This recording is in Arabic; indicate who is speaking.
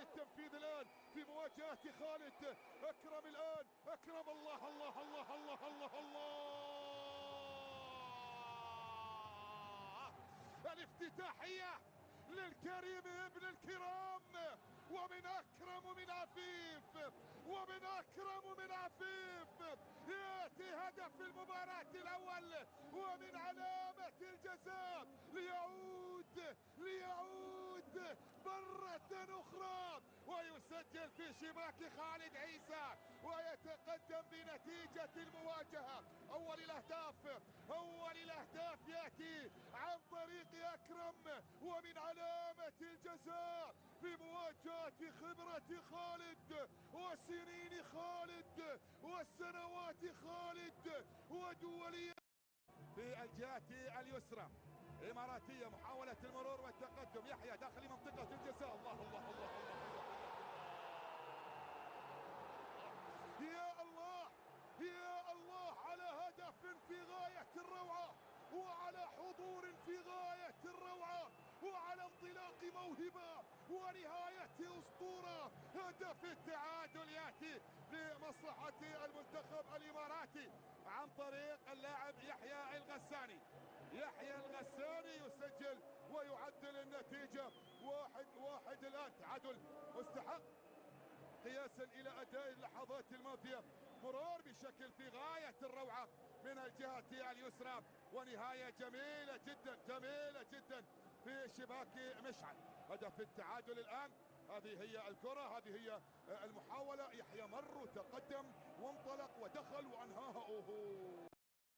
Speaker 1: للتنفيذ الآن في مواجهة خالد. أكرم الآن، أكرم، الله الله الله الله الله الله، الافتتاحية للكريم ابن الكرام، ومن أكرم من عفيف، ومن أكرم من عفيف يأتي هدف المباراة الأول ومن علامة الجزاء ليعود مرة أخرى ويسجل في شباك خالد عيسى ويتقدم بنتيجة المواجهة. أول الأهداف يأتي عن طريق أكرم ومن علامة الجزاء في مواجهة خبرة خالد وسنين خالد وسنوات خالد ودولية. في الجهة اليسرى إماراتية، محاولة المرور والتقدم، يحيى داخل منطقة الجزاء، الله الله الله الله، يا الله يا الله على هدف في غاية الروعة، وعلى حضور في غاية الروعة، وعلى انطلاق موهبة ونهاية أسطورة. هدف التعادل يأتي لمصلحة المنتخب الإماراتي عن طريق اللاعب يحيى الغساني. يحيى الغساني يسجل ويعدل النتيجة 1-1 الآن. تعادل مستحق قياسا إلى أداء اللحظات الماضية. مرور بشكل في غاية الروعة من الجهة اليسرى، ونهاية جميلة جدا جميلة جدا في شباك مشعل. هدف التعادل الآن. هذه هي الكرة، هذه هي المحاولة. يحيى مر وتقدم وانطلق ودخل وأنهاها. أوهو.